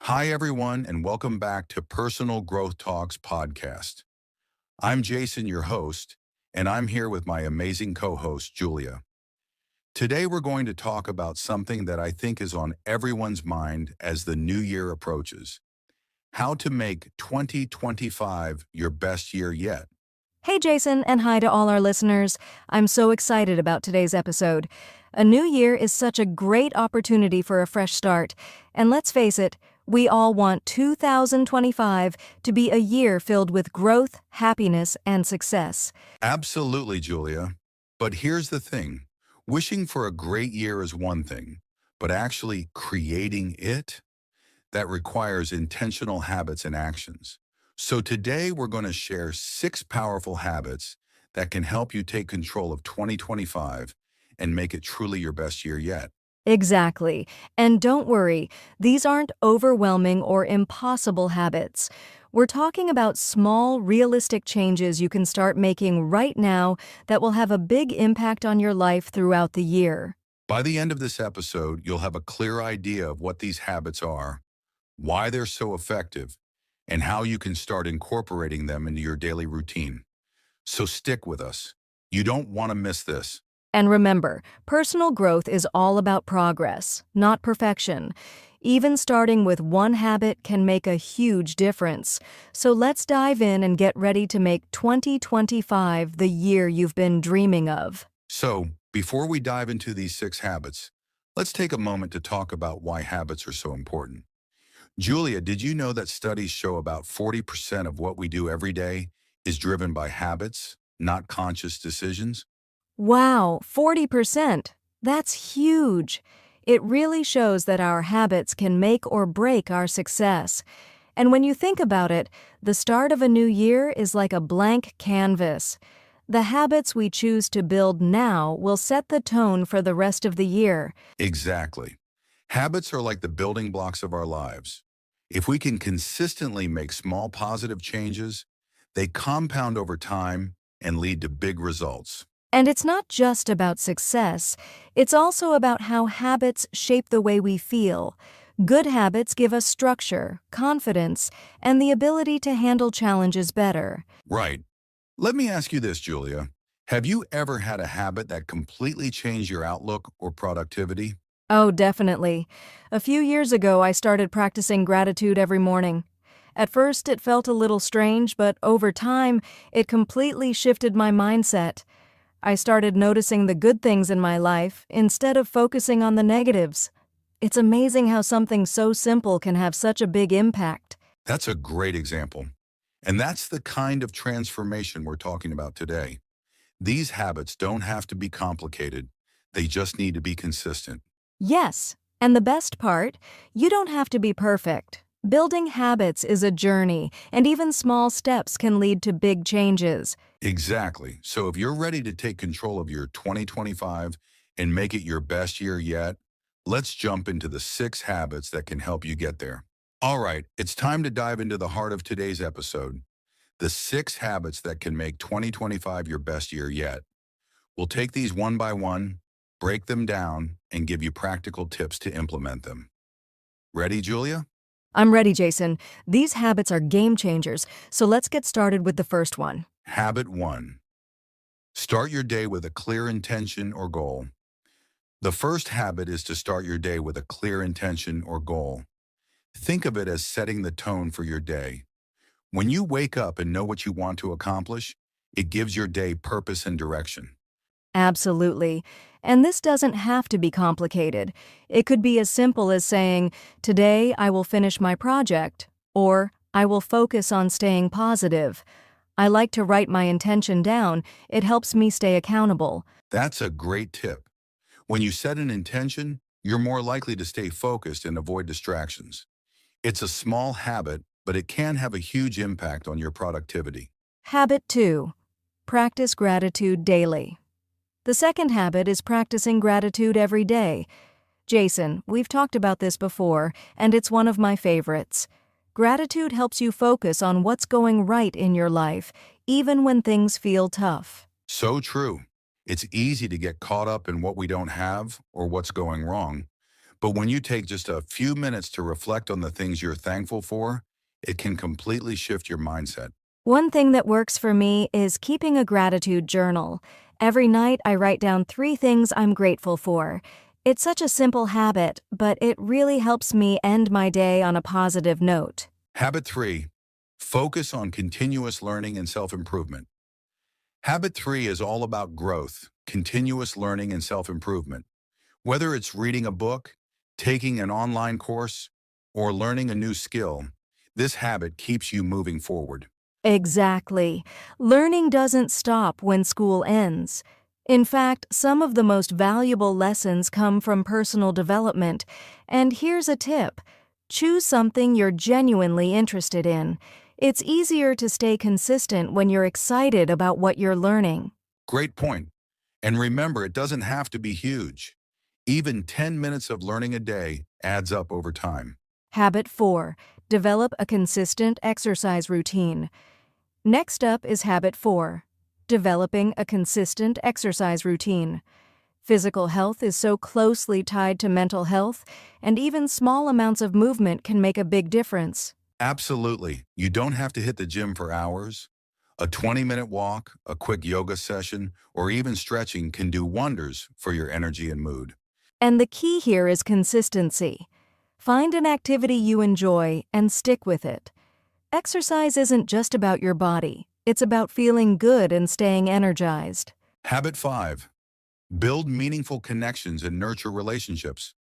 Hi, everyone, and welcome back to Personal Growth Talks podcast. I'm Jason, your host, and I'm here with my amazing co-host, Julia. Today, we're going to talk about something that I think is on everyone's mind as the new year approaches: how to make 2025 your best year yet. Hey, Jason, and hi to all our listeners. I'm so excited about today's episode. A new year is such a great opportunity for a fresh start. And let's face it, we all want 2025 to be a year filled with growth, happiness, and success. Absolutely, Julia. But here's the thing. Wishing for a great year is one thing, but actually creating it, that requires intentional habits and actions. So today we're going to share 6 powerful habits that can help you take control of 2025 and make it truly your best year yet. Exactly. And don't worry, these aren't overwhelming or impossible habits. We're talking about small, realistic changes you can start making right now that will have a big impact on your life throughout the year. By the end of this episode, you'll have a clear idea of what these habits are, why they're so effective, and how you can start incorporating them into your daily routine. So stick with us. You don't want to miss this. And remember, personal growth is all about progress, not perfection. Even starting with one habit can make a huge difference. So let's dive in and get ready to make 2025 the year you've been dreaming of. So, before we dive into these 6 habits, let's take a moment to talk about why habits are so important. Julia, did you know that studies show about 40% of what we do every day is driven by habits, not conscious decisions? Wow, 40%. That's huge. It really shows that our habits can make or break our success. And when you think about it, the start of a new year is like a blank canvas. The habits we choose to build now will set the tone for the rest of the year. Exactly. Habits are like the building blocks of our lives. If we can consistently make small positive changes, they compound over time and lead to big results. And it's not just about success, it's also about how habits shape the way we feel. Good habits give us structure, confidence, and the ability to handle challenges better. Right. Let me ask you this, Julia. Have you ever had a habit that completely changed your outlook or productivity? Oh, definitely. A few years ago, I started practicing gratitude every morning. At first, it felt a little strange, but over time, it completely shifted my mindset. I started noticing the good things in my life instead of focusing on the negatives. It's amazing how something so simple can have such a big impact. That's a great example. And that's the kind of transformation we're talking about today. These habits don't have to be complicated. They just need to be consistent. Yes, and the best part, you don't have to be perfect. Building habits is a journey, and even small steps can lead to big changes. Exactly. So if you're ready to take control of your 2025 and make it your best year yet, let's jump into the 6 habits that can help you get there. All right, it's time to dive into the heart of today's episode: the 6 habits that can make 2025 your best year yet. We'll take these one by one, break them down, and give you practical tips to implement them. Ready, Julia? I'm ready, Jason. These habits are game changers, so let's get started with the first one. Habit 1. Start your day with a clear intention or goal. The first habit is to start your day with a clear intention or goal. Think of it as setting the tone for your day. When you wake up and know what you want to accomplish, it gives your day purpose and direction. Absolutely. And this doesn't have to be complicated. It could be as simple as saying, "Today I will finish my project," or "I will focus on staying positive." I like to write my intention down. It helps me stay accountable. That's a great tip. When you set an intention, you're more likely to stay focused and avoid distractions. It's a small habit, but it can have a huge impact on your productivity. Habit 2. Practice gratitude daily. The second habit is practicing gratitude every day. Jason, we've talked about this before, and it's one of my favorites. Gratitude helps you focus on what's going right in your life, even when things feel tough. So true. It's easy to get caught up in what we don't have or what's going wrong. But when you take just a few minutes to reflect on the things you're thankful for, it can completely shift your mindset. One thing that works for me is keeping a gratitude journal. Every night I write down 3 things I'm grateful for. It's such a simple habit, but it really helps me end my day on a positive note. Habit 3, focus on continuous learning and self-improvement. Habit 3 is all about growth, continuous learning and self-improvement. Whether it's reading a book, taking an online course, or learning a new skill, this habit keeps you moving forward. Exactly. Learning doesn't stop when school ends. In fact, some of the most valuable lessons come from personal development. And here's a tip. Choose something you're genuinely interested in. It's easier to stay consistent when you're excited about what you're learning. Great point. And remember, it doesn't have to be huge. Even 10 minutes of learning a day adds up over time. Habit 4. Develop a consistent exercise routine. Next up is Habit 4. Developing a consistent exercise routine. Physical health is so closely tied to mental health, and even small amounts of movement can make a big difference. Absolutely. You don't have to hit the gym for hours. A 20-minute walk, a quick yoga session, or even stretching can do wonders for your energy and mood. And the key here is consistency. Find an activity you enjoy and stick with it. Exercise isn't just about your body, it's about feeling good and staying energized. Habit 5, build meaningful connections and nurture relationships.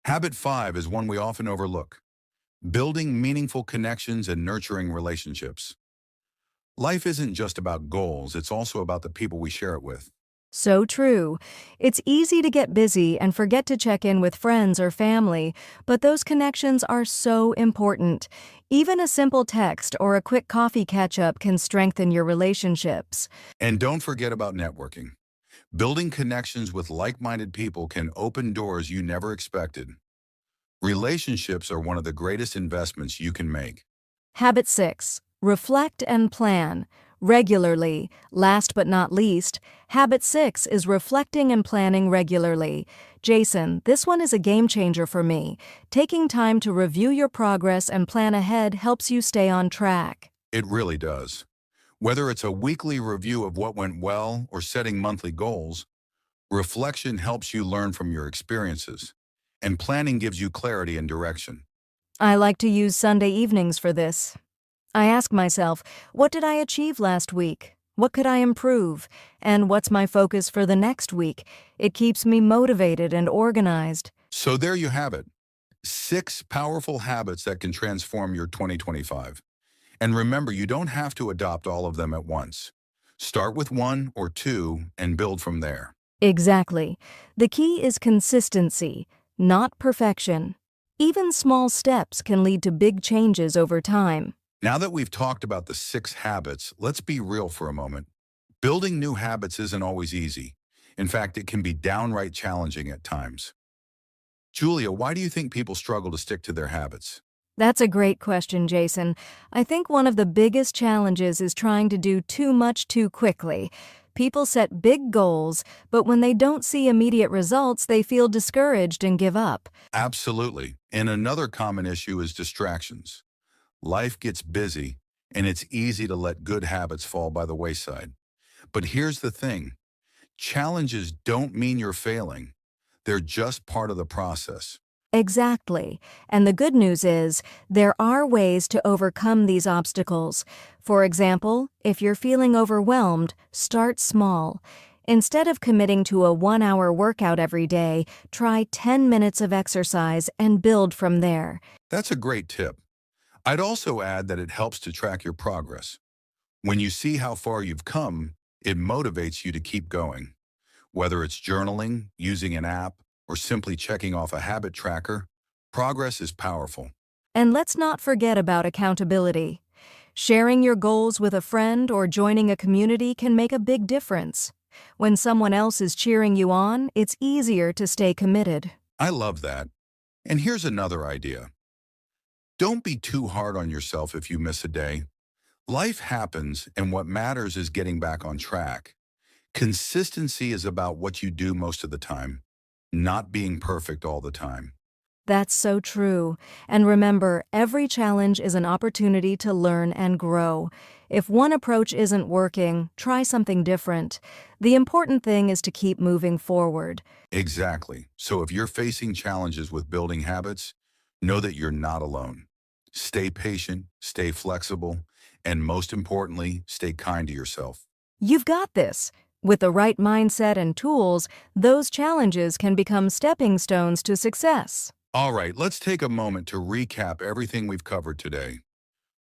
Habit 5 is one we often overlook. Building meaningful connections and nurturing relationships. Life isn't just about goals, it's also about the people we share it with. So true. It's easy to get busy and forget to check in with friends or family, but those connections are so important. Even a simple text or a quick coffee catch-up can strengthen your relationships. And don't forget about networking. Building connections with like-minded people can open doors you never expected. Relationships are one of the greatest investments you can make. Habit 6. Reflect and plan. Regularly. Last but not least, Habit 6 is reflecting and planning regularly. Jason, this one is a game changer for me. Taking time to review your progress and plan ahead helps you stay on track. It really does. Whether it's a weekly review of what went well or setting monthly goals, reflection helps you learn from your experiences, and planning gives you clarity and direction. I like to use Sunday evenings for this. I ask myself, what did I achieve last week? What could I improve? And what's my focus for the next week? It keeps me motivated and organized. So there you have it. 6 powerful habits that can transform your 2025. And remember, you don't have to adopt all of them at once. Start with 1 or 2 and build from there. Exactly. The key is consistency, not perfection. Even small steps can lead to big changes over time. Now that we've talked about the 6 habits, let's be real for a moment. Building new habits isn't always easy. In fact, it can be downright challenging at times. Julia, why do you think people struggle to stick to their habits? That's a great question, Jason. I think one of the biggest challenges is trying to do too much too quickly. People set big goals, but when they don't see immediate results, they feel discouraged and give up. Absolutely. And another common issue is distractions. Life gets busy, and it's easy to let good habits fall by the wayside. But here's the thing. Challenges don't mean you're failing. They're just part of the process. Exactly. And the good news is, there are ways to overcome these obstacles. For example, if you're feeling overwhelmed, start small. Instead of committing to a 1-hour workout every day, try 10 minutes of exercise and build from there. That's a great tip. I'd also add that it helps to track your progress. When you see how far you've come, it motivates you to keep going. Whether it's journaling, using an app, or simply checking off a habit tracker, progress is powerful. And let's not forget about accountability. Sharing your goals with a friend or joining a community can make a big difference. When someone else is cheering you on, it's easier to stay committed. I love that. And here's another idea. Don't be too hard on yourself if you miss a day. Life happens, and what matters is getting back on track. Consistency is about what you do most of the time, not being perfect all the time. That's so true. And remember, every challenge is an opportunity to learn and grow. If one approach isn't working, try something different. The important thing is to keep moving forward. Exactly. So if you're facing challenges with building habits, know that you're not alone. Stay patient, stay flexible, and most importantly, stay kind to yourself. You've got this. With the right mindset and tools, those challenges can become stepping stones to success. All right, let's take a moment to recap everything we've covered today.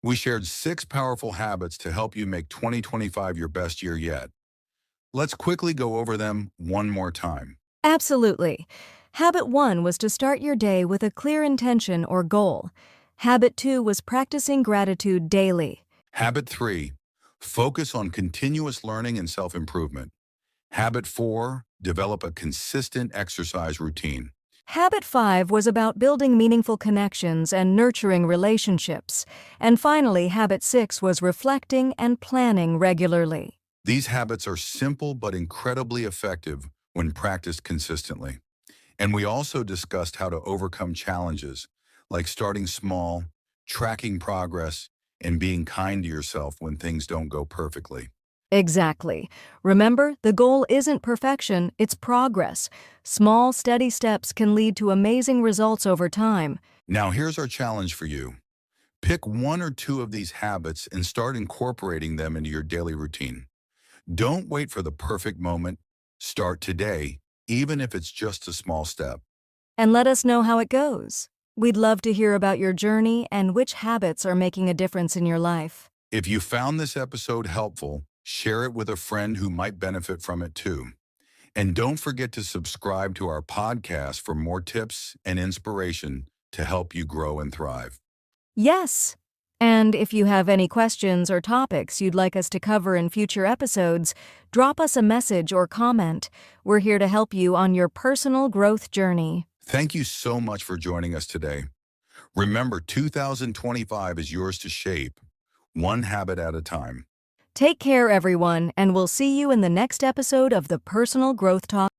We shared 6 powerful habits to help you make 2025 your best year yet. Let's quickly go over them one more time. Absolutely. Habit 1 was to start your day with a clear intention or goal. Habit 2 was practicing gratitude daily. Habit 3, focus on continuous learning and self-improvement. Habit 4, develop a consistent exercise routine. Habit 5 was about building meaningful connections and nurturing relationships. And finally, Habit 6 was reflecting and planning regularly. These habits are simple but incredibly effective when practiced consistently. And we also discussed how to overcome challenges, like starting small, tracking progress, and being kind to yourself when things don't go perfectly. Exactly. Remember, the goal isn't perfection, it's progress. Small, steady steps can lead to amazing results over time. Now here's our challenge for you. Pick 1 or 2 of these habits and start incorporating them into your daily routine. Don't wait for the perfect moment. Start today, even if it's just a small step. And let us know how it goes. We'd love to hear about your journey and which habits are making a difference in your life. If you found this episode helpful, share it with a friend who might benefit from it too. And don't forget to subscribe to our podcast for more tips and inspiration to help you grow and thrive. Yes. And if you have any questions or topics you'd like us to cover in future episodes, drop us a message or comment. We're here to help you on your personal growth journey. Thank you so much for joining us today. Remember, 2025 is yours to shape, one habit at a time. Take care, everyone, and we'll see you in the next episode of the Personal Growth Talk.